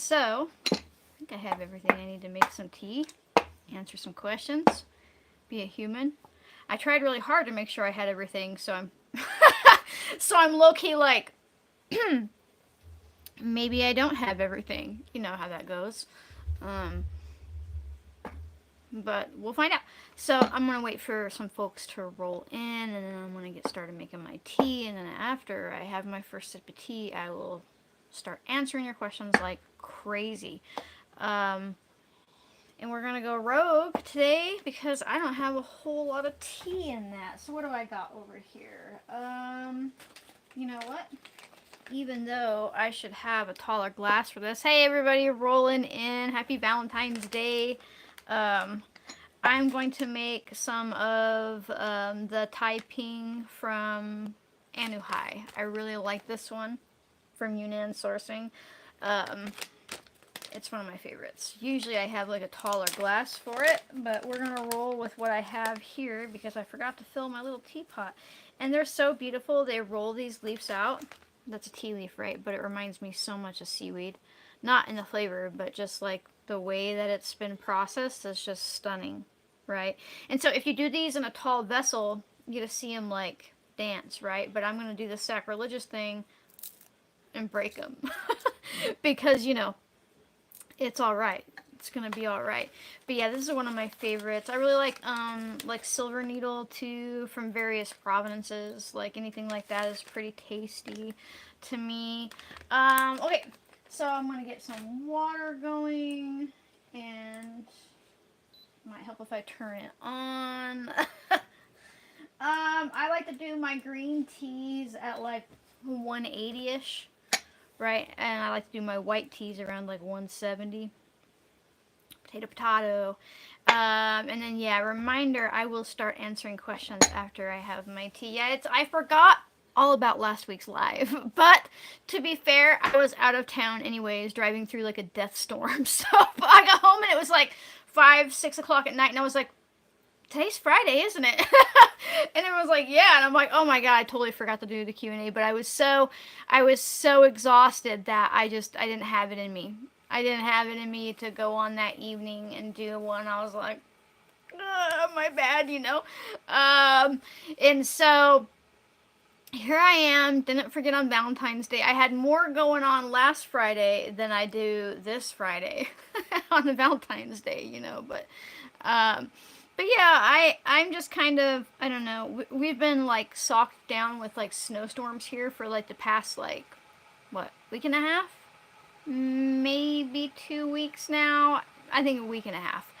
So, I think I have everything I need to make some tea, answer some questions, be a human. I tried really hard to make sure I had everything, so I'm so I'm low key like maybe I don't have everything. You know how that goes. Um, but we'll find out. So I'm gonna wait for some folks to roll in, and then I'm gonna get started making my tea, and then after I have my first sip of tea, I will start answering your questions like crazy. Um, and we're gonna go rogue today because I don't have a whole lot of tea in that. So what do I got over here? You know what? Even though I should have a taller glass for this. Hey everybody, rolling in. Happy Valentine's Day. Um, I'm going to make some of the Taiping from Anuhai. I really like this one from Yunnan Sourcing. Um, it's one of my favorites. Usually I have like a taller glass for it, but we're going to roll with what I have here because I forgot to fill my little teapot. And they're so beautiful. They roll these leaves out. That's a tea leaf, right? But it reminds me so much of seaweed. Not in the flavor, but just like the way that it's been processed is just stunning, right? And so if you do these in a tall vessel, you get to see them like dance, right? But I'm going to do the sacrilegious thing and break them. Because, you know, it's all right. It's gonna be all right. But yeah, this is one of my favorites. I really like silver needle too from various provenances. Like anything like that is pretty tasty to me. Okay, so I'm gonna get some water going, and might help if I turn it on. I like to do my green teas at like 180-ish, right? And I like to do my white teas around like 170. Potato. And then yeah, reminder, I will start answering questions after I have my tea. Yeah, I forgot all about last week's live, but to be fair, I was out of town anyways, driving through like a death storm. So I got home and it was like 5, 6 o'clock at night, and I was like, today's Friday, isn't it? And everyone was like, yeah, and I'm like, oh my god, I totally forgot to do the Q&A, but I was so exhausted that I didn't have it in me. I didn't have it in me to go on that evening and do one. I was like, my bad, you know. And so here I am. Didn't forget on Valentine's Day. I had more going on last Friday than I do this Friday on the Valentine's Day, you know. But yeah, I'm just kind of, I don't know. We've been like socked down with like snowstorms here for like the past like what, week and a half, maybe 2 weeks now. I think a week and a half,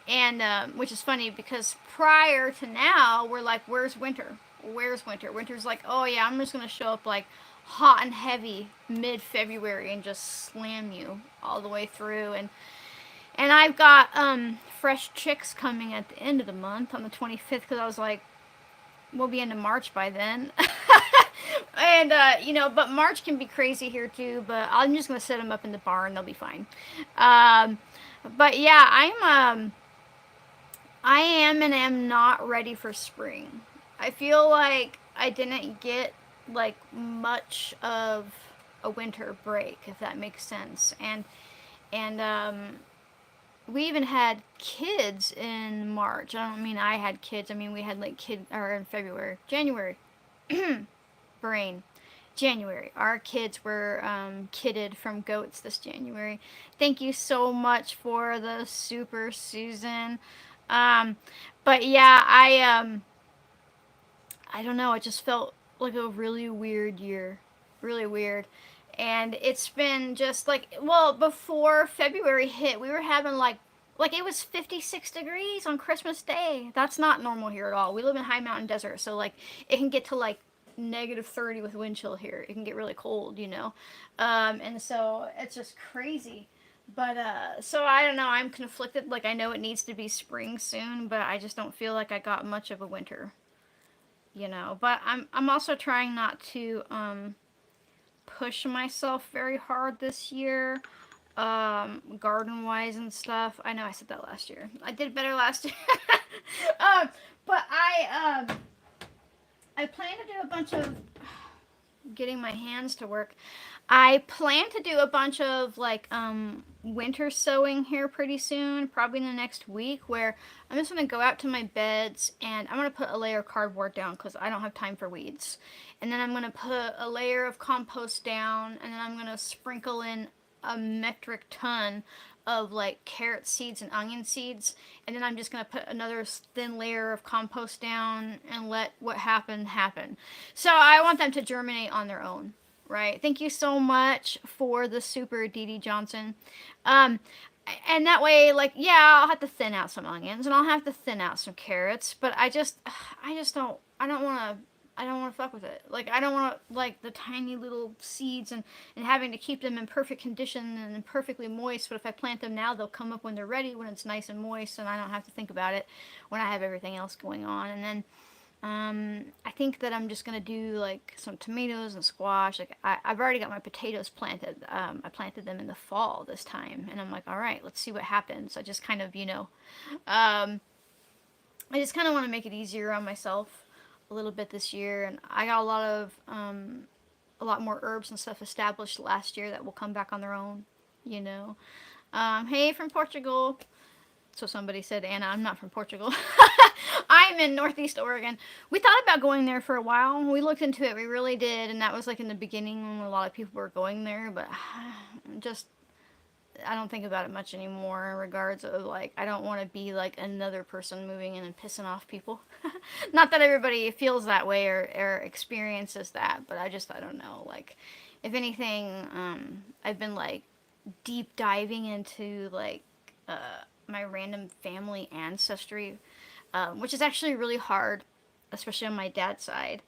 and which is funny because prior to now we're like, where's winter? Where's winter? Winter's like, oh yeah, I'm just gonna show up like hot and heavy mid-February and just slam you all the way through. And I've got fresh chicks coming at the end of the month on the 25th because I was like, we'll be into March by then. And, you know, but March can be crazy here too, but I'm just going to set them up in the barn. They'll be fine. But yeah, I am and am not ready for spring. I feel like I didn't get like much of a winter break, if that makes sense. And we even had kids in March. I don't mean I had kids. I mean we had like or in February, January, brain, January. Our kids were kidded from goats this January. Thank you so much for the super Susan. But yeah, I don't know. It just felt like a really weird year, really weird. And it's been just like, well, before February hit, we were having like it was 56 degrees on Christmas Day. That's not normal here at all. We live in high mountain desert, so like it can get to like -30 with wind chill here. It can get really cold, you know. And so it's just crazy. But so I don't know. I'm conflicted. Like I know it needs to be spring soon, but I just don't feel like I got much of a winter, you know. But I'm also trying not to push myself very hard this year, garden wise and stuff. I know I said that last year. I did better last year. But I plan to do a bunch of getting my hands to work. I plan to do a bunch of like winter sewing here pretty soon, probably in the next week, where I'm just gonna go out to my beds and I'm gonna put a layer of cardboard down because I don't have time for weeds, and then I'm gonna put a layer of compost down, and then I'm gonna sprinkle in a metric ton of like carrot seeds and onion seeds, and then I'm just gonna put another thin layer of compost down and let what happened happen. So I want them to germinate on their own. Right. Thank you so much for the super Dee Dee Johnson. Um, and that way, like, yeah, I'll have to thin out some onions and I'll have to thin out some carrots, but I just don't, I don't want to fuck with it. Like, I don't want to, like, the tiny little seeds and having to keep them in perfect condition and perfectly moist. But if I plant them now, they'll come up when they're ready, when it's nice and moist, and I don't have to think about it when I have everything else going on. And then I think that I'm just gonna do like some tomatoes and squash. Like I've already got my potatoes planted. I planted them in the fall this time, and I'm like, all right, let's see what happens. I just kind of, I just kind of want to make it easier on myself a little bit this year, and I got a lot more herbs and stuff established last year that will come back on their own. You know. Hey from Portugal. So somebody said, Anna, I'm not from Portugal. I'm in Northeast Oregon. We thought about going there for a while. We looked into it. We really did. And that was like in the beginning when a lot of people were going there. But just, I don't think about it much anymore in regards of like, I don't want to be like another person moving in and pissing off people. Not that everybody feels that way or experiences that. But I don't know. Like, if anything, I've been like deep diving into like, my random family ancestry, which is actually really hard, especially on my dad's side.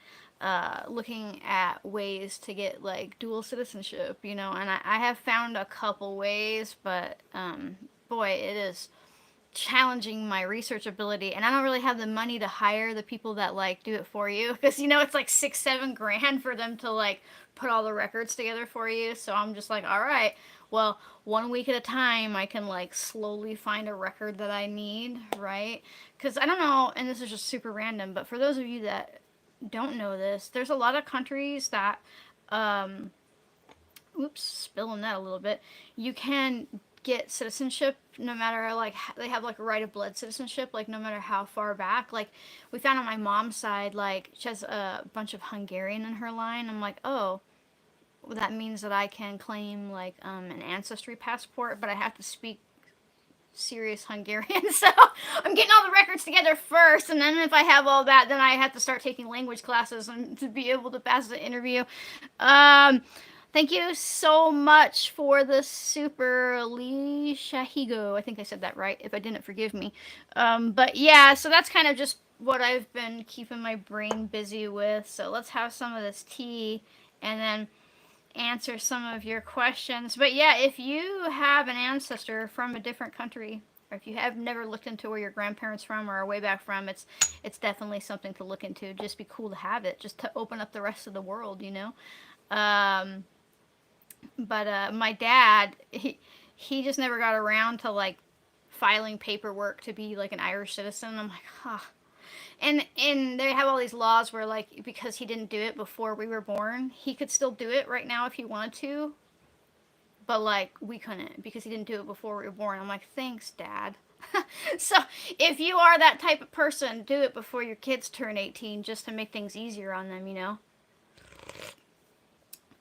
Looking at ways to get like dual citizenship, and I have found a couple ways, but boy, it is challenging my research ability, and I don't really have the money to hire the people that like do it for you because it's like 6-7 grand for them to like put all the records together for you. So I'm just like, all right, well, 1 week at a time I can like slowly find a record that I need, right? Because I don't know, and this is just super random, but for those of you that don't know this, there's a lot of countries that um oops, spilling that a little bit, you can get citizenship no matter like they have like a right of blood citizenship, like no matter how far back. Like we found on my mom's side, like she has a bunch of Hungarian in her line. I'm like, oh, well, that means that I can claim like an ancestry passport, but I have to speak serious Hungarian. So I'm getting all the records together first, and then if I have all that, then I have to start taking language classes and to be able to pass the interview. Um, Thank you so much for the super Lee Shahigo. I think I said that right. If I didn't, forgive me. But yeah, so that's kind of just what I've been keeping my brain busy with. So let's have some of this tea and then answer some of your questions. But yeah, if you have an ancestor from a different country, or if you have never looked into where your grandparents from or are way back from, it's definitely something to look into. Just be cool to have it, just to open up the rest of the world. Um, but my dad, he just never got around to like filing paperwork to be like an Irish citizen. I'm like, huh. And they have all these laws where like because he didn't do it before we were born, he could still do it right now if he wanted to. But like we couldn't because he didn't do it before we were born. I'm like, thanks, Dad. So if you are that type of person, do it before your kids turn 18 just to make things easier on them.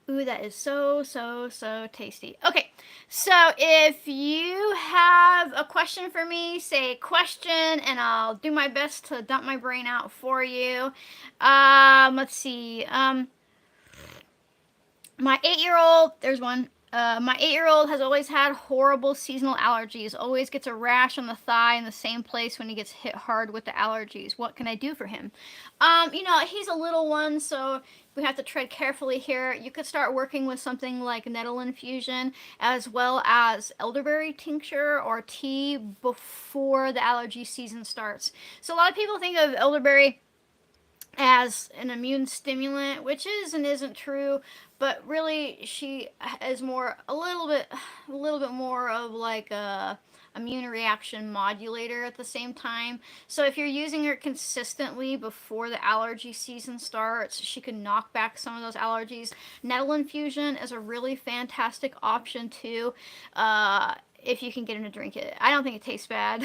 Ooh, that is so, so, so tasty. Okay, so if you have a question for me, say question, and I'll do my best to dump my brain out for you. Let's see. My 8-year-old, there's one. My 8-year-old has always had horrible seasonal allergies. Always gets a rash on the thigh in the same place when he gets hit hard with the allergies. What can I do for him? He's a little one, so we have to tread carefully here. You could start working with something like nettle infusion as well as elderberry tincture or tea before the allergy season starts. So a lot of people think of elderberry as an immune stimulant, which is and isn't true, but really she is more a little bit more of like a immune reaction modulator at the same time. So if you're using her consistently before the allergy season starts, she can knock back some of those allergies. Nettle infusion is a really fantastic option too. If you can get him to drink it. I don't think it tastes bad.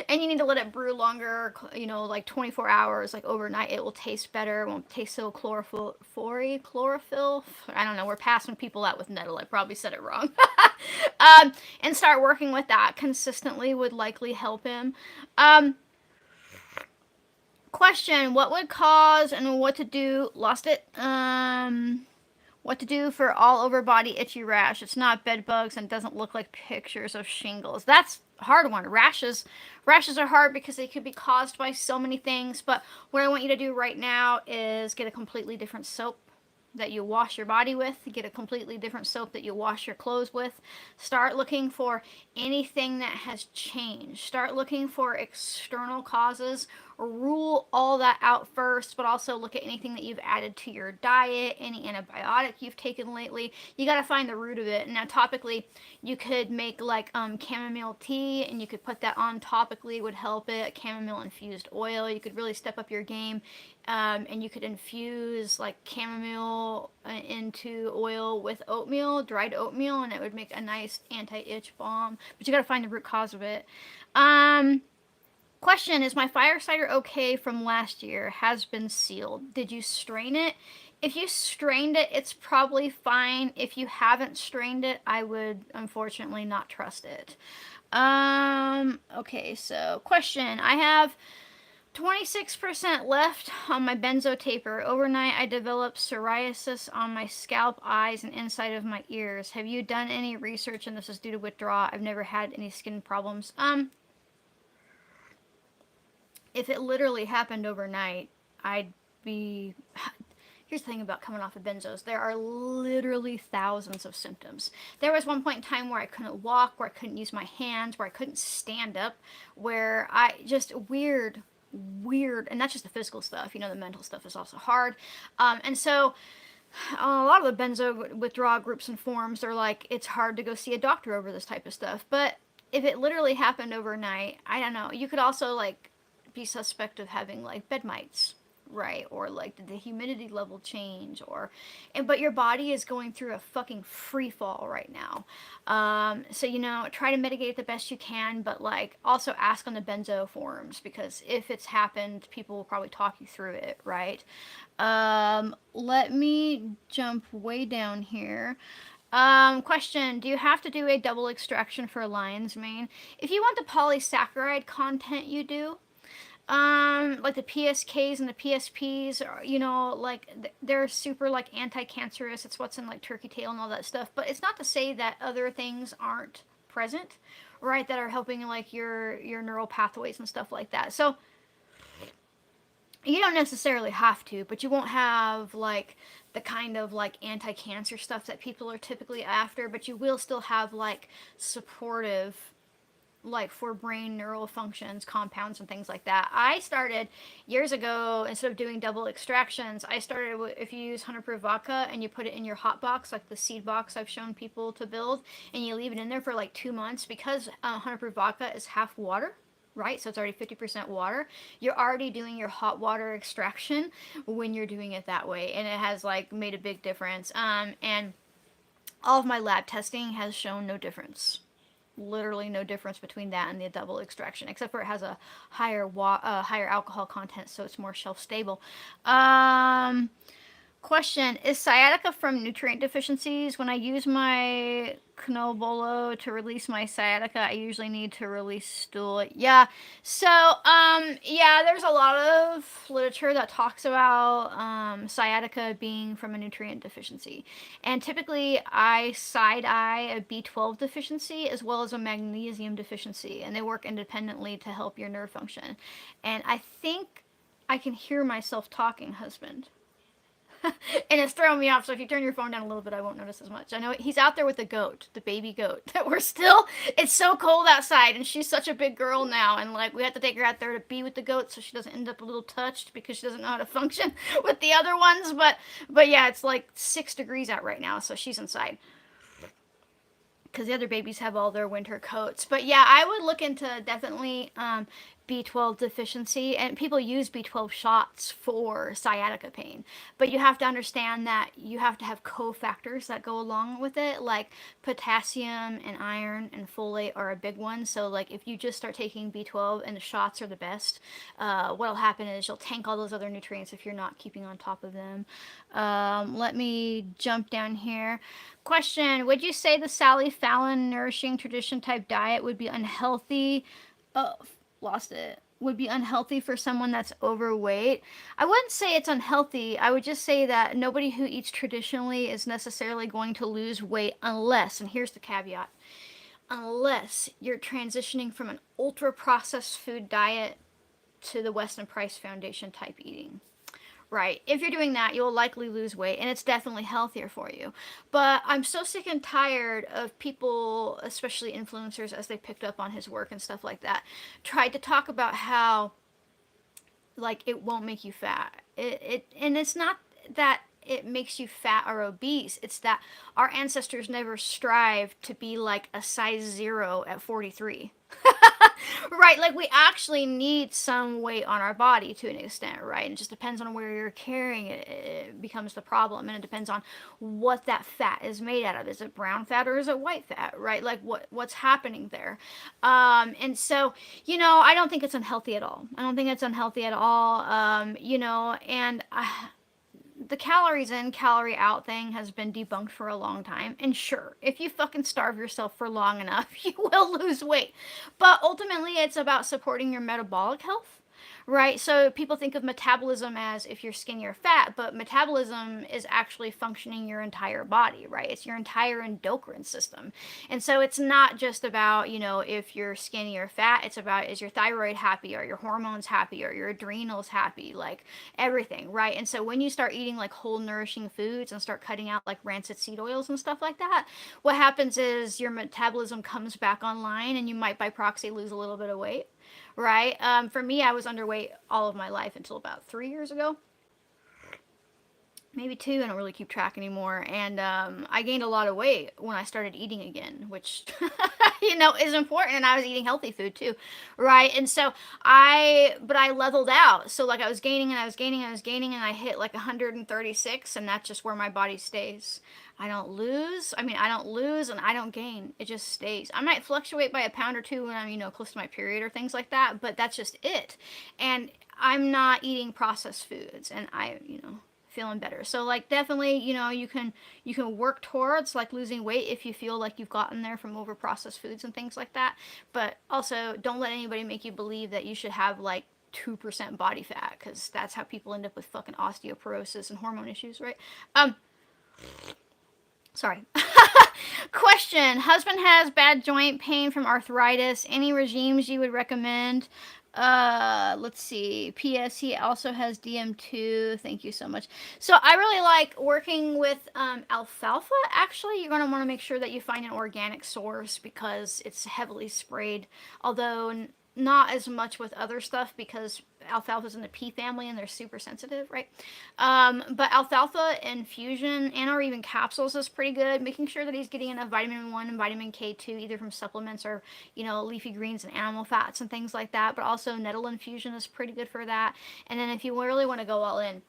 And you need to let it brew longer, like 24 hours, like overnight. It will taste better. It won't taste so chlorophyll. I don't know. We're passing people out with nettle. I probably said it wrong. And start working with that consistently would likely help him. Question: what would cause and what to do? Lost it. What to do for all over body itchy rash? It's not bed bugs and doesn't look like pictures of shingles. That's a hard one. Rashes are hard because they could be caused by so many things. But what I want you to do right now is get a completely different soap that you wash your body with, get a completely different soap that you wash your clothes with. Start looking for anything that has changed. Start looking for external causes. Rule all that out first, but also look at anything that you've added to your diet, any antibiotic you've taken lately. You got to find the root of it. Now, topically, you could make like chamomile tea, and you could put that on topically, would help it. Chamomile infused oil. You could really step up your game. And you could infuse like chamomile into oil with oatmeal, dried oatmeal, and it would make a nice anti-itch balm. But you got to find the root cause of it. Question: is my fire cider okay from last year? Has been sealed. Did you strain it? If you strained it, it's probably fine. If you haven't strained it, I would unfortunately not trust it. Okay, so question. I have 26% left on my benzo taper. Overnight, I developed psoriasis on my scalp, eyes, and inside of my ears. Have you done any research? And this is due to withdrawal. I've never had any skin problems. If it literally happened overnight, I'd be. Here's the thing about coming off of benzos. There are literally thousands of symptoms. There was one point in time where I couldn't walk, where I couldn't use my hands, where I couldn't stand up, where I just weird, and that's just the physical stuff. The mental stuff is also hard. And so a lot of the benzo withdrawal groups and forums are like, it's hard to go see a doctor over this type of stuff. But if it literally happened overnight, I don't know. You could also like be suspect of having like bed mites, right? Or like did the humidity level change, but your body is going through a fucking free fall right now. So try to mitigate it the best you can, but like also ask on the benzo forums, because if it's happened, people will probably talk you through it, right? Let me jump way down here. Question: do you have to do a double extraction for lion's mane? If you want the polysaccharide content, you do. Like the PSKs and the PSPs are, like they're super like anti-cancerous. It's what's in like turkey tail and all that stuff. But it's not to say that other things aren't present, right? That are helping like your neural pathways and stuff like that. So you don't necessarily have to, but you won't have like the kind of like anti-cancer stuff that people are typically after. But you will still have like supportive, like for brain neural functions, compounds and things like that. I started years ago, instead of doing double extractions, I started with, if you use 100 proof vodka and you put it in your hot box, like the seed box I've shown people to build, and you leave it in there for like 2 months, because 100 proof vodka is half water, right? So it's already 50% water. You're already doing your hot water extraction when you're doing it that way, and it has like made a big difference. And all of my lab testing has shown no difference. Literally no difference between that and the double extraction, except for it has a higher alcohol content, so it's more shelf stable. Question: is sciatica from nutrient deficiencies? When I use my Cannobolo to release my sciatica, I usually need to release stool. Yeah. So, there's a lot of literature that talks about sciatica being from a nutrient deficiency. And typically, I side-eye a B12 deficiency as well as a magnesium deficiency, and they work independently to help your nerve function. And I think I can hear myself talking, husband. And it's throwing me off. So if you turn your phone down a little bit, I won't notice as much. I know he's out there with the goat, the baby goat. That we're still. It's so cold outside, and she's such a big girl now, and like we have to take her out there to be with the goat, so she doesn't end up a little touched because she doesn't know how to function with the other ones. But yeah, it's like 6 degrees out right now, so she's inside because the other babies have all their winter coats. But yeah, I would look into definitely B12 deficiency, and people use B12 shots for sciatica pain. But you have to understand that you have to have cofactors that go along with it, like potassium and iron and folate are a big one. So like if you just start taking B12 and the shots are the best, what'll happen is you'll tank all those other nutrients if you're not keeping on top of them. Let me jump down here. Question: would you say the Sally Fallon nourishing tradition type diet would be unhealthy? Oh, lost it. Would be unhealthy for someone that's overweight? I wouldn't say it's unhealthy. I would just say that nobody who eats traditionally is necessarily going to lose weight unless, and here's the caveat, unless you're transitioning from an ultra processed food diet to the Weston Price Foundation type eating. Right. If you're doing that, you'll likely lose weight, and it's definitely healthier for you. But I'm so sick and tired of people, especially influencers, as they picked up on his work and stuff like that, tried to talk about how, like, it won't make you fat. And it's not that it makes you fat or obese. It's that our ancestors never strived to be like a size 0 at 43. Right, like we actually need some weight on our body to an extent, right? And it just depends on where you're carrying it, it becomes the problem. And it depends on what that fat is made out of. Is it brown fat or is it white fat, right? Like what's happening there. And so, I don't think it's unhealthy at all. I don't think it's unhealthy at all. And the calories in, calorie out thing has been debunked for a long time. And sure, if you fucking starve yourself for long enough, you will lose weight. But ultimately, it's about supporting your metabolic health. Right, so people think of metabolism as if you're skinny or fat, but metabolism is actually functioning your entire body, right? It's your entire endocrine system. And so it's not just about, if you're skinny or fat, it's about is your thyroid happy, are your hormones happy, are your adrenals happy, like everything, right? And so when you start eating like whole nourishing foods and start cutting out like rancid seed oils and stuff like that, what happens is your metabolism comes back online and you might by proxy lose a little bit of weight, right? For me, I was underweight all of my life until about 3 years ago. Maybe two. I don't really keep track anymore. And I gained a lot of weight when I started eating again, which, is important. And I was eating healthy food too, right? And so but I leveled out. So like I was gaining and I was gaining and I was gaining and I hit like 136 and that's just where my body stays. I don't lose. I don't lose and I don't gain. It just stays. I might fluctuate by a pound or two when I'm, close to my period or things like that, but that's just it. And I'm not eating processed foods and feeling better. So like definitely, you can work towards like losing weight if you feel like you've gotten there from over processed foods and things like that. But also don't let anybody make you believe that you should have like 2% body fat, because that's how people end up with fucking osteoporosis and hormone issues, right? Sorry. Question: husband has bad joint pain from arthritis. Any regimes you would recommend? Let's see. P.S. He also has DM2. Thank you so much. So I really like working with alfalfa. Actually, you're going to want to make sure that you find an organic source because it's heavily sprayed. Although not as much with other stuff because alfalfa's in the pea family and they're super sensitive, right? But alfalfa infusion and or even capsules is pretty good. Making sure that he's getting enough vitamin 1 and vitamin K2 either from supplements or, leafy greens and animal fats and things like that. But also nettle infusion is pretty good for that. And then if you really want to go all in,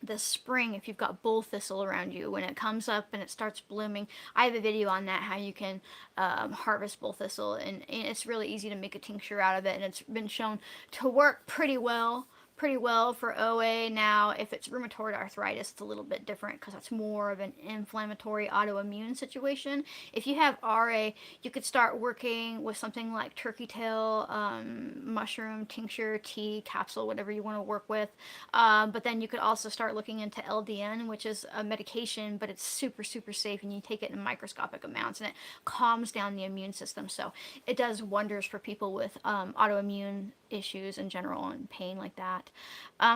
this spring, if you've got bull thistle around you, when it comes up and it starts blooming, I have a video on that, how you can harvest bull thistle, and it's really easy to make a tincture out of it, and it's been shown to work pretty well for OA. Now, if it's rheumatoid arthritis, it's a little bit different because that's more of an inflammatory autoimmune situation. If you have RA, you could start working with something like turkey tail, mushroom, tincture, tea, capsule, whatever you want to work with. But then you could also start looking into LDN, which is a medication, but it's super, super safe, and you take it in microscopic amounts, and it calms down the immune system. So it does wonders for people with autoimmune issues in general and pain like that.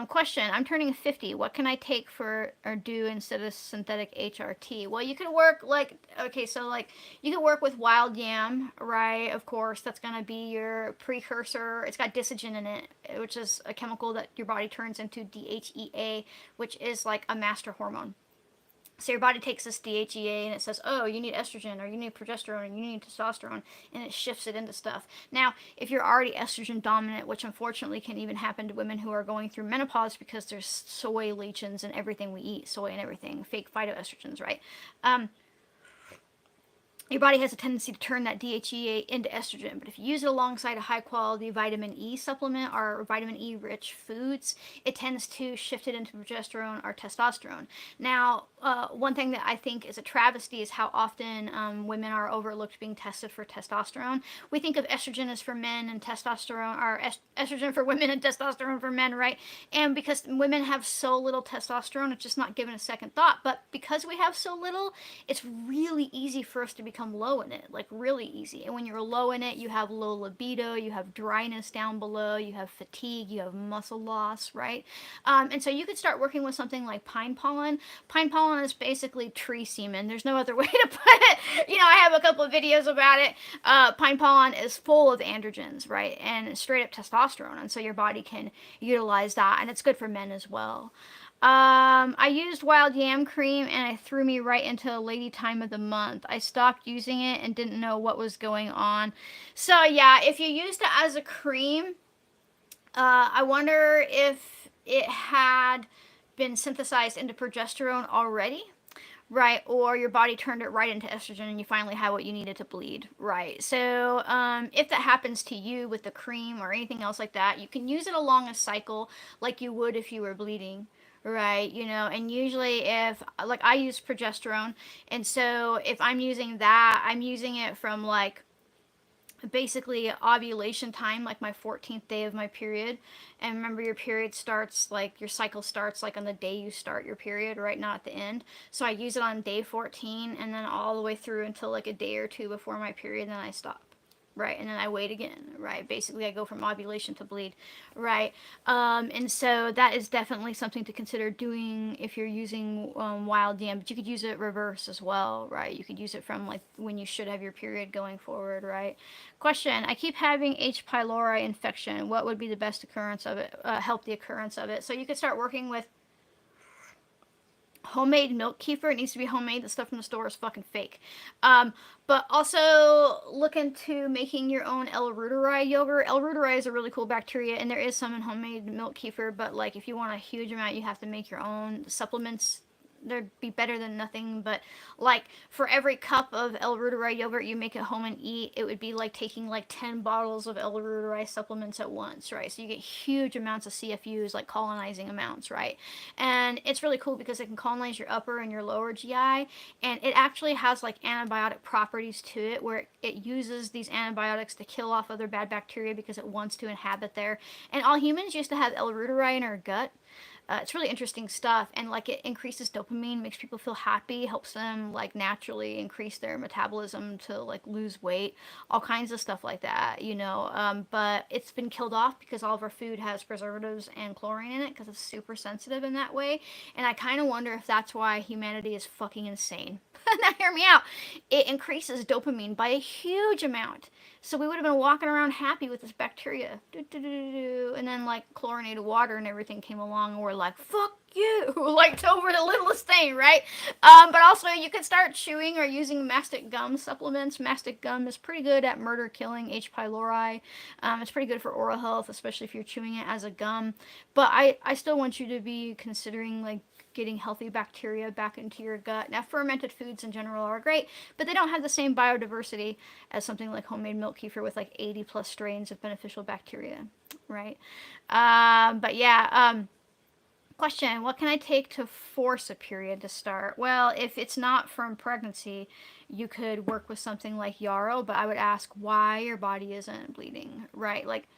Question, I'm turning 50. What can I take for or do instead of synthetic HRT? Well, you could work like, okay, so like you could work with wild yam, right? Of course, that's going to be your precursor. It's got disogen in it, which is a chemical that your body turns into DHEA, which is like a master hormone. So your body takes this DHEA and it says, oh, you need estrogen or you need progesterone and you need testosterone, and it shifts it into stuff. Now, if you're already estrogen dominant, which unfortunately can even happen to women who are going through menopause because there's soy lecithins in everything we eat, soy and everything, fake phytoestrogens, right? Your body has a tendency to turn that DHEA into estrogen. But if you use it alongside a high quality vitamin E supplement or vitamin E rich foods, it tends to shift it into progesterone or testosterone. Now, one thing that I think is a travesty is how often women are overlooked being tested for testosterone. We think of estrogen as for men and testosterone, or estrogen for women and testosterone for men, right? And because women have so little testosterone, it's just not given a second thought. But because we have so little, it's really easy for us to become low in it, like really easy. And when you're low in it, you have low libido, you have dryness down below, you have fatigue, you have muscle loss, right? And so you could start working with something like pine pollen. Pine pollen is basically tree semen. There's no other way to put it. You know, I have a couple of videos about it. Pine pollen is full of androgens, right? And straight up testosterone. And so your body can utilize that. And it's good for men as well. I used wild yam cream and it threw me right into a lady time of the month. I stopped using it and didn't know what was going on. So yeah, if you used it as a cream, I wonder if it had been synthesized into progesterone already. Right, or your body turned it right into estrogen and you finally had what you needed to bleed. Right, so if that happens to you with the cream or anything else like that, you can use it along a cycle like you would if you were bleeding. Right, you know, and usually if, like, I use progesterone, and so if I'm using that, I'm using it from like basically ovulation time, like my 14th day of my period. And remember, your period starts, like your cycle starts like on the day you start your period, right? Not at the end. So I use it on day 14 and then all the way through until like a day or two before my period, and then I stop. Right, and then I wait again, right? Basically, I go from ovulation to bleed, right? And so that is definitely something to consider doing if you're using wild yam, but you could use it reverse as well, right? You could use it from like when you should have your period going forward, right? Question, I keep having H. pylori infection. What would be the best occurrence of it, help the occurrence of it? So you could start working with homemade milk kefir. It needs to be homemade. The stuff from the store is fucking fake. But also look into making your own L. reuteri yogurt. L. reuteri is a really cool bacteria, and there is some in homemade milk kefir. But like, if you want a huge amount, you have to make your own supplements. There'd be better than nothing, but like for every cup of L. reuteri yogurt you make at home and eat, it would be like taking like 10 bottles of L. reuteri supplements at once, right? So you get huge amounts of CFUs, like colonizing amounts, right? And it's really cool because it can colonize your upper and your lower GI, and it actually has like antibiotic properties to it where it uses these antibiotics to kill off other bad bacteria because it wants to inhabit there. And all humans used to have L. reuteri in our gut. It's really interesting stuff, and like it increases dopamine, makes people feel happy, helps them like naturally increase their metabolism to like lose weight, all kinds of stuff like that, you know. But it's been killed off because all of our food has preservatives and chlorine in it because it's super sensitive in that way. And I kind of wonder if that's why humanity is fucking insane. Now hear me out. It increases dopamine by a huge amount. So we would have been walking around happy with this bacteria. And then like chlorinated water and everything came along and we're like, fuck you. Like over the littlest thing, right? But also you could start chewing or using mastic gum supplements. Mastic gum is pretty good at murder killing H. pylori. It's pretty good for oral health, especially if you're chewing it as a gum. But I still want you to be considering like getting healthy bacteria back into your gut. Now, fermented foods in general are great, but they don't have the same biodiversity as something like homemade milk kefir with like 80 plus strains of beneficial bacteria, right? But yeah, question, what can I take to force a period to start? Well, if it's not from pregnancy, you could work with something like yarrow, but I would ask why your body isn't bleeding, right? Like,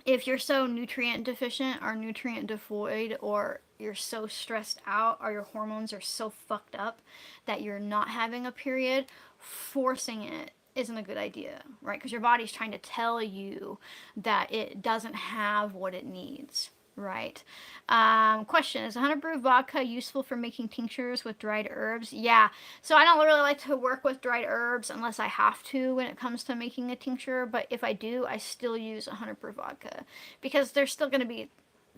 if you're so nutrient deficient or nutrient devoid, or you're so stressed out or your hormones are so fucked up that you're not having a period, forcing it isn't a good idea, right? Because your body's trying to tell you that it doesn't have what it needs, right? Question: is 100 proof vodka useful for making tinctures with dried herbs? Yeah. So I don't really like to work with dried herbs unless I have to when it comes to making a tincture. But if I do, I still use 100 proof vodka because there's still going to be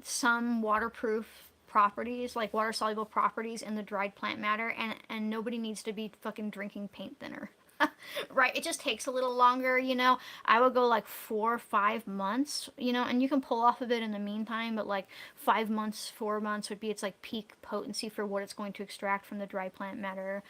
some waterproof properties, like water soluble properties in the dried plant matter, and nobody needs to be fucking drinking paint thinner. Right, it just takes a little longer, you know. I would go like 4 or 5 months, you know, and you can pull off of it in the meantime, but like 5 months, 4 months would be its like peak potency for what it's going to extract from the dry plant matter.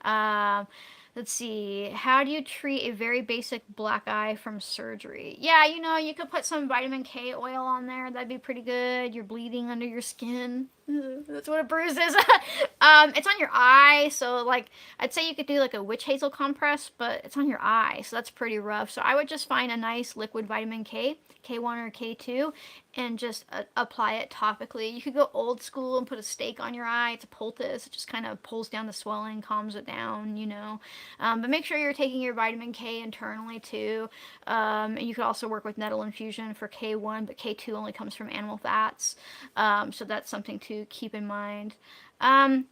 um, let's see, how do you treat a very basic black eye from surgery? Yeah, you know, you could put some vitamin K oil on there, that'd be pretty good. You're bleeding under your skin. That's what a bruise is. It's on your eye, so like I'd say you could do like a witch hazel compress, but it's on your eye, so that's pretty rough. So I would just find a nice liquid vitamin K, K1 or K2, and just apply it topically. You could go old school and put a stake on your eye. It's a poultice. It just kind of pulls down the swelling, calms it down, you know. But make sure you're taking your vitamin K internally too. And you could also work with nettle infusion for K1, but K2 only comes from animal fats. So that's something to keep in mind. Um,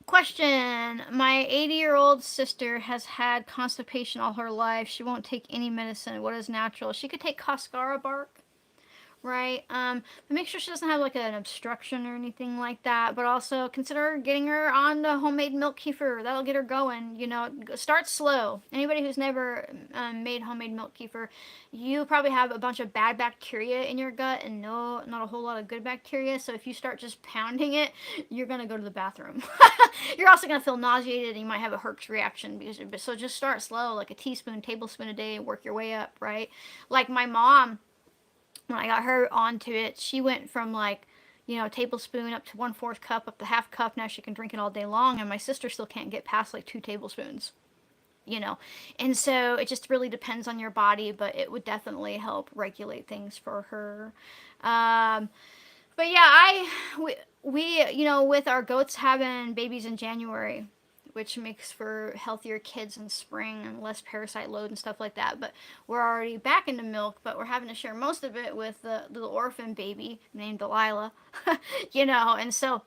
Question: my 80-year-old sister has had constipation all her life. She won't take any medicine. What is natural? She could take cascara bark, right? But make sure she doesn't have like an obstruction or anything like that. But also consider getting her on the homemade milk kefir. That'll get her going. You know, start slow. Anybody who's never made homemade milk kefir, you probably have a bunch of bad bacteria in your gut and not a whole lot of good bacteria. So if you start just pounding it, you're gonna go to the bathroom. You're also gonna feel nauseated and you might have a Herx reaction so just start slow, like a teaspoon, tablespoon a day, and work your way up, right? Like my mom, when I got her onto it, she went from like, you know, a tablespoon up to 1/4 cup, up to half cup. Now she can drink it all day long, and my sister still can't get past like 2 tablespoons, you know. And so it just really depends on your body, but it would definitely help regulate things for her. Um, but yeah, we you know, with our goats having babies in January, which makes for healthier kids in spring and less parasite load and stuff like that. But we're already back into milk, but we're having to share most of it with the little orphan baby named Delilah, you know. And so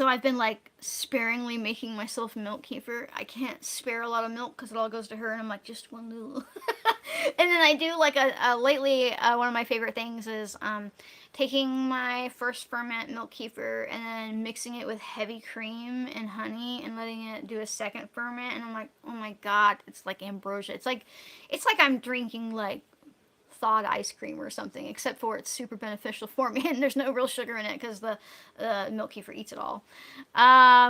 I've been like sparingly making myself milk kefir. I can't spare a lot of milk because it all goes to her, and I'm like, just one little. And then I do like lately, one of my favorite things is taking my first ferment milk kefir and then mixing it with heavy cream and honey and letting it do a second ferment. And I'm like, oh my god, it's like ambrosia. It's like I'm drinking like thawed ice cream or something, except for it's super beneficial for me and there's no real sugar in it because the milk kefir eats it all.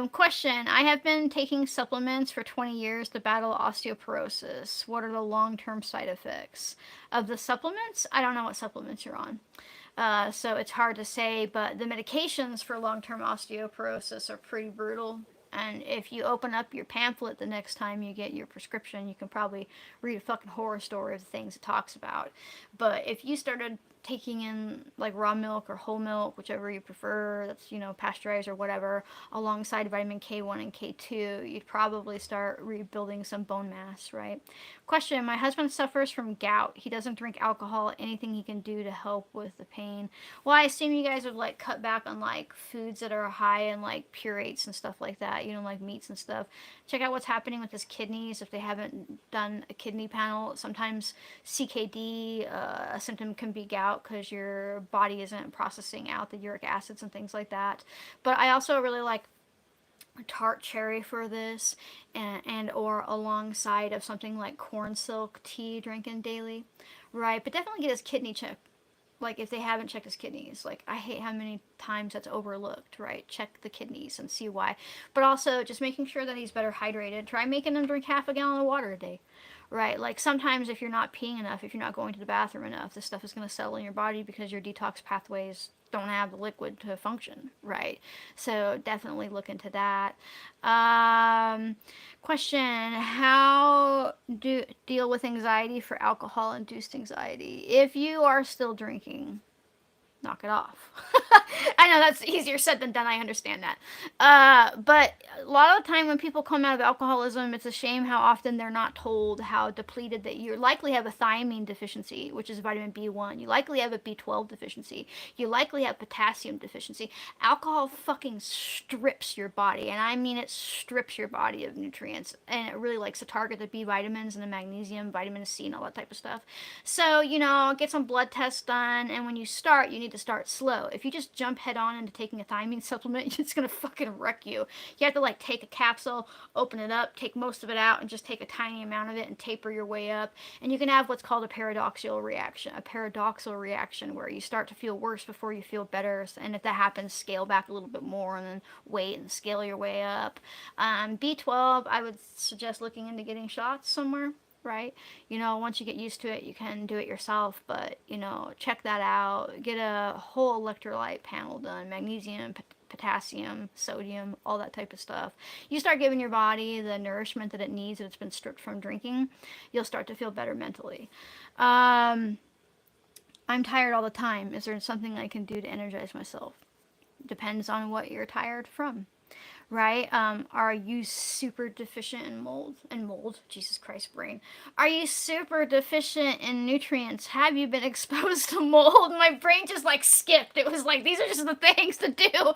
Question: I have been taking supplements for 20 years to battle osteoporosis. What are the long term side effects of the supplements? I don't know what supplements you're on. So it's hard to say, but the medications for long term osteoporosis are pretty brutal. And if you open up your pamphlet the next time you get your prescription, you can probably read a fucking horror story of the things it talks about. But if you started taking in like raw milk or whole milk, whichever you prefer, that's, you know, pasteurized or whatever, alongside vitamin K1 and K2, you'd probably start rebuilding some bone mass, right? Question: my husband suffers from gout. He doesn't drink alcohol. Anything he can do to help with the pain? Well, I assume you guys would like cut back on like foods that are high in like pureates and stuff like that, you know, like meats and stuff. Check out what's happening with his kidneys if they haven't done a kidney panel. Sometimes CKD, a symptom can be gout because your body isn't processing out the uric acids and things like that. But I also really like tart cherry for this, and or alongside of something like corn silk tea drinking daily, right? But definitely get his kidney checked, like if they haven't checked his kidneys. Like I hate how many times that's overlooked, right? Check the kidneys and see why. But also just making sure that he's better hydrated. Try making him drink half a gallon of water a day, right? Like sometimes if you're not peeing enough, if you're not going to the bathroom enough, this stuff is going to settle in your body because your detox pathways don't have the liquid to function, right? So definitely look into that. Question: how do deal with anxiety for alcohol induced anxiety? If you are still drinking, knock it off. I know that's easier said than done. I understand that. But lot of the time when people come out of alcoholism, it's a shame how often they're not told how depleted that you likely have a thiamine deficiency, which is vitamin B1. You likely have a B12 deficiency. You likely have potassium deficiency. Alcohol fucking strips your body, and I mean it strips your body of nutrients, and it really likes to target the B vitamins and the magnesium, vitamin C, and all that type of stuff. So, get some blood tests done, and when you start, you need to start slow. If you just jump head on into taking a thiamine supplement, it's gonna fucking wreck you. You have to like take a capsule, open it up, take most of it out, and just take a tiny amount of it and taper your way up. And you can have what's called a paradoxical reaction. A paradoxical reaction where you start to feel worse before you feel better. And if that happens, scale back a little bit more and then wait and scale your way up. B12, I would suggest looking into getting shots somewhere. Right? Once you get used to it, you can do it yourself, but, check that out. Get a whole electrolyte panel done, magnesium, potassium, sodium, all that type of stuff. You start giving your body the nourishment that it needs that it's been stripped from drinking, you'll start to feel better mentally. I'm tired all the time. Is there something I can do to energize myself? Depends on what you're tired from. Right? Are you super deficient in mold? Jesus Christ, brain. Are you super deficient in nutrients? Have you been exposed to mold? My brain just like skipped. It was like, these are just the things to do.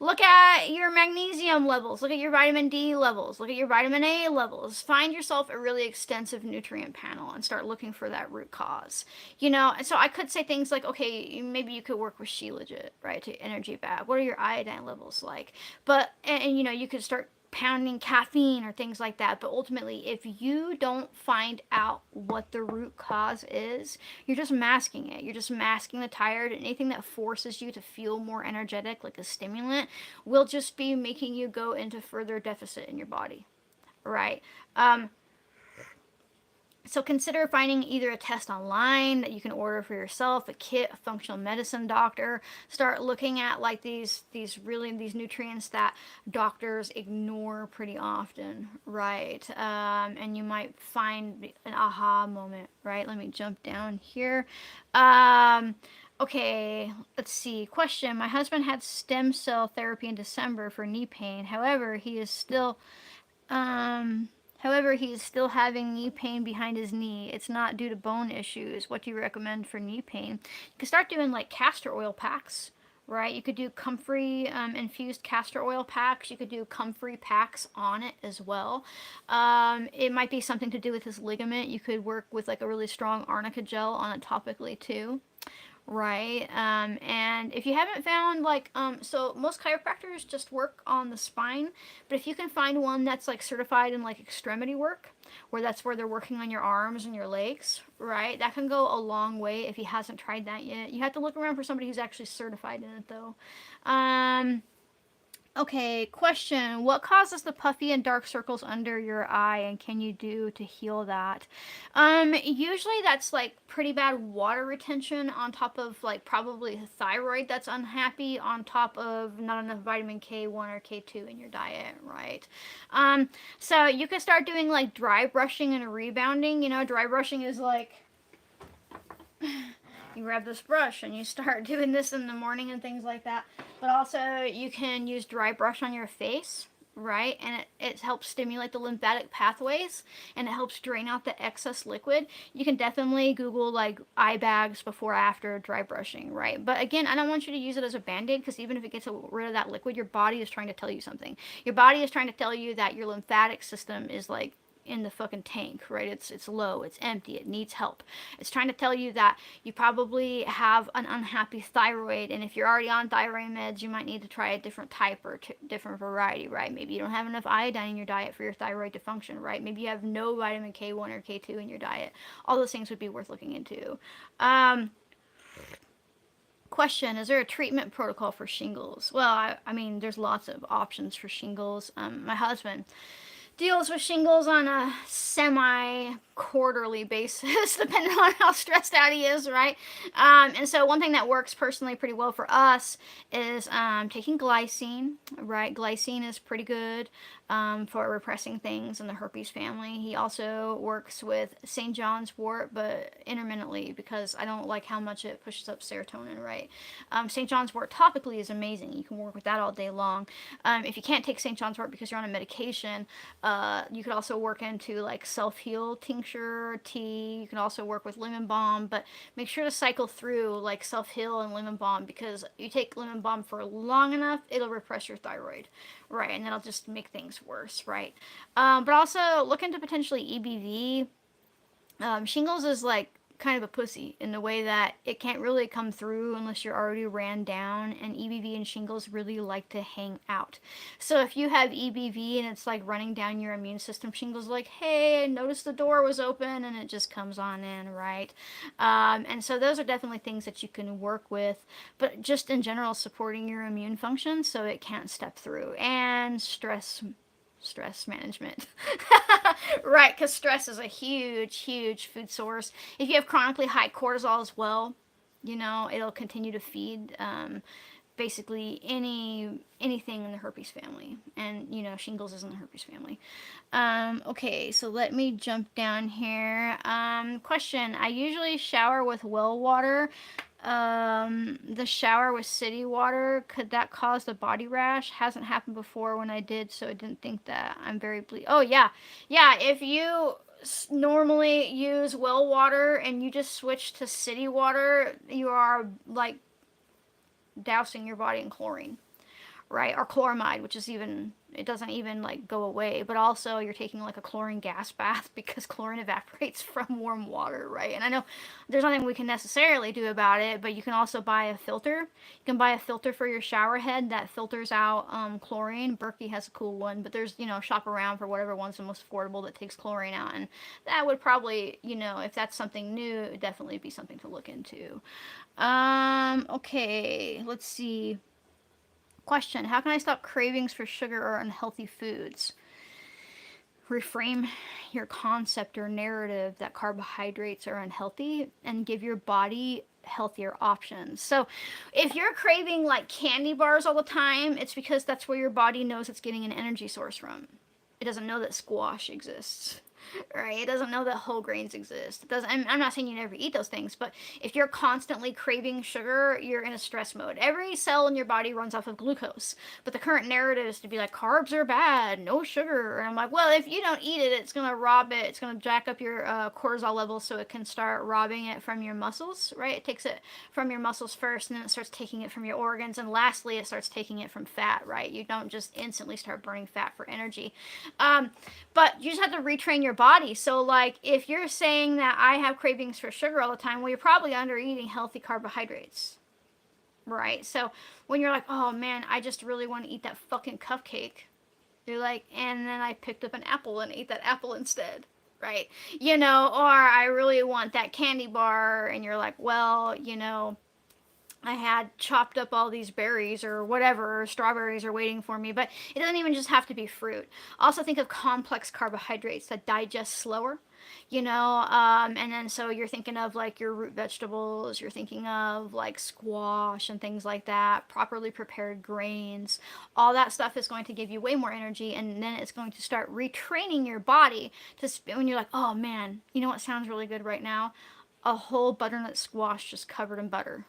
Look at your magnesium levels. Look at your vitamin D levels. Look at your vitamin A levels. Find yourself a really extensive nutrient panel and start looking for that root cause. So I could say things like, okay, maybe you could work with Shilajit, right, to energy back. What are your iodine levels like? But, and you could start pounding caffeine or things like that. But ultimately, if you don't find out what the root cause is, you're just masking it. You're just masking the tired. And anything that forces you to feel more energetic, like a stimulant, will just be making you go into further deficit in your body, right? So consider finding either a test online that you can order for yourself, a kit, a functional medicine doctor. Start looking at like these nutrients that doctors ignore pretty often, right? And you might find an aha moment, right? Let me jump down here. Okay, let's see. Question: my husband had stem cell therapy in December for knee pain. However, he is still having knee pain behind his knee. It's not due to bone issues. What do you recommend for knee pain? You can start doing like castor oil packs, right? You could do comfrey infused castor oil packs. You could do comfrey packs on it as well. It might be something to do with his ligament. You could work with like a really strong arnica gel on it topically too. Right. And if you haven't found so most chiropractors just work on the spine, but if you can find one that's like certified in like extremity work, where that's where they're working on your arms and your legs, right? That can go a long way if he hasn't tried that yet. You have to look around for somebody who's actually certified in it though. Okay, question. What causes the puffy and dark circles under your eye, and can you do to heal that? Usually that's like pretty bad water retention on top of like probably thyroid that's unhappy on top of not enough vitamin K1 or K2 in your diet, right? So you can start doing like dry brushing and rebounding. Dry brushing is like you grab this brush and you start doing this in the morning and things like that. But also you can use dry brush on your face, right? And it helps stimulate the lymphatic pathways and it helps drain out the excess liquid. You can definitely Google like eye bags before after dry brushing, right? But again, I don't want you to use it as a band-aid because even if it gets rid of that liquid, your body is trying to tell you something. Your body is trying to tell you that your lymphatic system is like in the fucking tank, right? It's low, it's empty, it needs help. It's trying to tell you that you probably have an unhappy thyroid, and if you're already on thyroid meds, you might need to try a different type or different variety, right? Maybe you don't have enough iodine in your diet for your thyroid to function, right? Maybe you have no vitamin K1 or K2 in your diet. All those things would be worth looking into. Question: is there a treatment protocol for shingles? Well, I mean, there's lots of options for shingles. My husband deals with shingles on a semi-quarterly basis, depending on how stressed out he is, right? And so one thing that works personally pretty well for us is taking glycine, right? Glycine is pretty good for repressing things in the herpes family. He also works with St. John's wort, but intermittently because I don't like how much it pushes up serotonin, right? St. John's wort topically is amazing. You can work with that all day long. If you can't take St. John's wort because you're on a medication, you could also work into like self-heal tincture, tea. You can also work with lemon balm, but make sure to cycle through like self-heal and lemon balm, because you take lemon balm for long enough, it'll repress your thyroid, right? And that'll just make things worse, right? But also look into potentially EBV. Shingles is like kind of a pussy in the way that it can't really come through unless you're already ran down, and EBV and shingles really like to hang out. So if you have EBV and it's like running down your immune system, shingles like, hey, I noticed the door was open, and it just comes on in, right? And so those are definitely things that you can work with, but just in general supporting your immune function so it can't step through. And stress management. Right, because stress is a huge food source. If you have chronically high cortisol as well, it'll continue to feed basically anything in the herpes family. And shingles is in the herpes family. Okay, so let me jump down here. Question: I usually shower with well water. The shower with city water, could that cause the body rash? Hasn't happened before when I did, so I didn't think that. I'm very oh yeah, if you normally use well water and you just switch to city water, you are like dousing your body in chlorine, right? Or chloramide, which is even, it doesn't even like go away, but also you're taking like a chlorine gas bath because chlorine evaporates from warm water, right? And I know there's nothing we can necessarily do about it, but you can also buy a filter. You can buy a filter for your shower head that filters out chlorine. Berkey has a cool one, but there's, shop around for whatever one's the most affordable that takes chlorine out, and that would probably, if that's something new, it would definitely be something to look into. Okay, let's see. Question: how can I stop cravings for sugar or unhealthy foods? Reframe your concept or narrative that carbohydrates are unhealthy and give your body healthier options. So if you're craving like candy bars all the time, it's because that's where your body knows it's getting an energy source from. It doesn't know that squash exists. Right? It doesn't know that whole grains exist. It doesn't. I'm not saying you never eat those things, but if you're constantly craving sugar, you're in a stress mode. Every cell in your body runs off of glucose, but the current narrative is to be like, carbs are bad, no sugar. And I'm like, well, if you don't eat it, it's gonna rob it. It's gonna jack up your cortisol levels, so it can start robbing it from your muscles. Right? It takes it from your muscles first, and then it starts taking it from your organs, and lastly, it starts taking it from fat. Right? You don't just instantly start burning fat for energy. But you just have to retrain your body. So like if you're saying that I have cravings for sugar all the time, well, you're probably under eating healthy carbohydrates, right? So when you're like, oh man, I just really want to eat that fucking cupcake, you're like, and then I picked up an apple and ate that apple instead, right? Or I really want that candy bar, and you're like, well, I had chopped up all these berries or whatever, or strawberries are waiting for me. But it doesn't even just have to be fruit. Also think of complex carbohydrates that digest slower, and then so you're thinking of like your root vegetables, you're thinking of like squash and things like that, properly prepared grains. All that stuff is going to give you way more energy, and then it's going to start retraining your body to when you're like, oh man, you know what sounds really good right now? A whole butternut squash just covered in butter.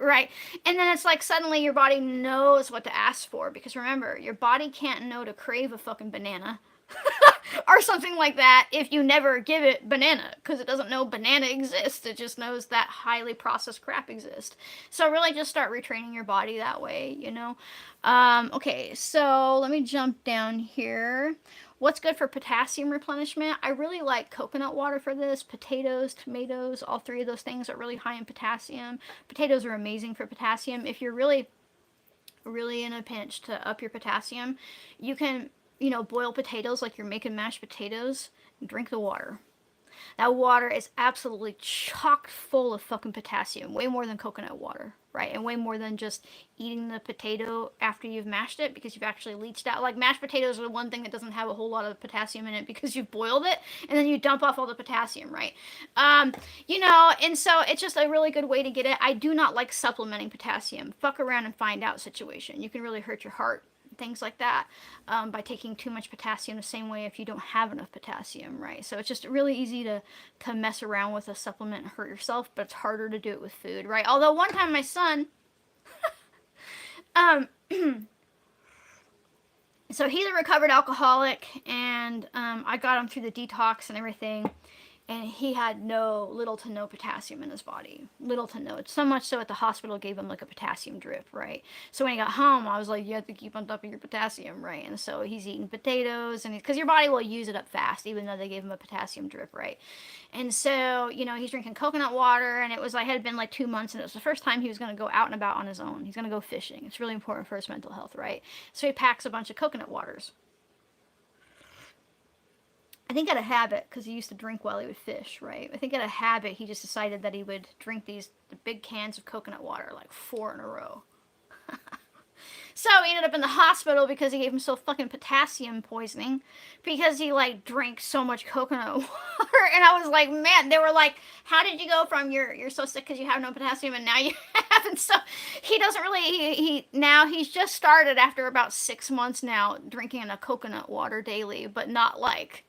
Right. And then it's like suddenly your body knows what to ask for, because remember, your body can't know to crave a fucking banana or something like that if you never give it banana, because it doesn't know banana exists. It just knows that highly processed crap exists. So really just start retraining your body that way. Okay, so let me jump down here. What's good for potassium replenishment? I really like coconut water for this. Potatoes, tomatoes, all three of those things are really high in potassium. Potatoes are amazing for potassium. If you're really in a pinch to up your potassium, you can, boil potatoes like you're making mashed potatoes and drink the water. That water is absolutely chock full of fucking potassium, way more than coconut water, right? And way more than just eating the potato after you've mashed it, because you've actually leached out. Like, mashed potatoes are the one thing that doesn't have a whole lot of potassium in it because you've boiled it and then you dump off all the potassium, right? And so it's just a really good way to get it. I do not like supplementing potassium. Fuck around and find out situation. You can really hurt your heart, things like that, by taking too much potassium, the same way if you don't have enough potassium, right? So it's just really easy to mess around with a supplement and hurt yourself, but it's harder to do it with food, right? Although one time my son, um, so he's a recovered alcoholic, and I got him through the detox and everything, and he had little to no potassium in his body. Little to no. So much so at the hospital gave him like a potassium drip, right? So when he got home, I was like, you have to keep on top of your potassium, right? And so he's eating potatoes, and because your body will use it up fast, even though they gave him a potassium drip, right? And so, he's drinking coconut water, and it had been like 2 months, and it was the first time he was going to go out and about on his own. He's going to go fishing. It's really important for his mental health, right? So he packs a bunch of coconut waters. I think out of habit, because he used to drink while he would fish, right? I think out of habit, he just decided that he would drink the big cans of coconut water, like 4 in a row. So he ended up in the hospital because he gave himself fucking potassium poisoning because he drank so much coconut water. And I was like, man, they were like, how did you go from you're so sick because you have no potassium and now you have? And so he doesn't really, now he's just started after about 6 months now drinking a coconut water daily, but not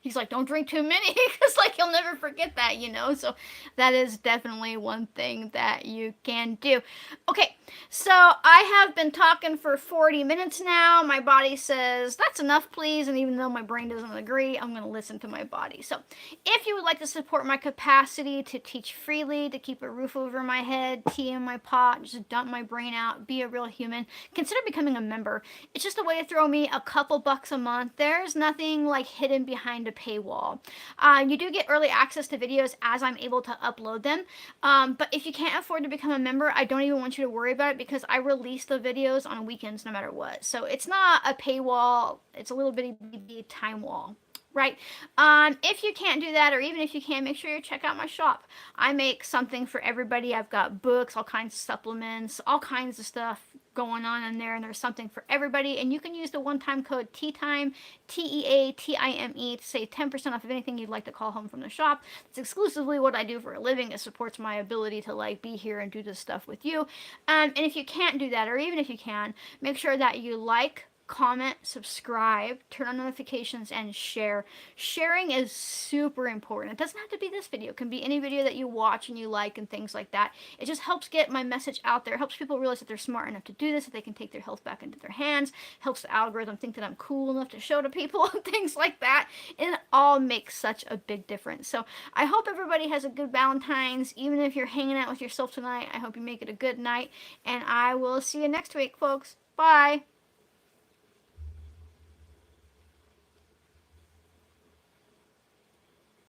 he's like, don't drink too many because he'll never forget that, So that is definitely one thing that you can do. Okay, so I have been talking for 40 minutes now. My body says, that's enough, please. And even though my brain doesn't agree, I'm going to listen to my body. So if you would like to support my capacity to teach freely, to keep a roof over my head, tea in my pot, just dump my brain out, be a real human, consider becoming a member. It's just a way to throw me a couple bucks a month. There's nothing hidden behind a paywall. You do get early access to videos as I'm able to upload them. But if you can't afford to become a member, I don't even want you to worry about it because I release the videos on weekends no matter what. So it's not a paywall. It's a little bitty time wall. Right? If you can't do that, or even if you can, make sure you check out my shop. I make something for everybody. I've got books, all kinds of supplements, all kinds of stuff going on in there, and there's something for everybody. And you can use the one-time code TEATIME, TEATIME, to save 10% off of anything you'd like to call home from the shop. It's exclusively what I do for a living. It supports my ability to be here and do this stuff with you. And if you can't do that, or even if you can, make sure that you comment, subscribe, turn on notifications, and share. Sharing is super important. It doesn't have to be this video. It can be any video that you watch and you like and things like that. It just helps get my message out there. It helps people realize that they're smart enough to do this, that they can take their health back into their hands. Helps the algorithm think that I'm cool enough to show to people and things like that. And it all makes such a big difference. So I hope everybody has a good Valentine's. Even if you're hanging out with yourself tonight, I hope you make it a good night. And I will see you next week, folks. Bye.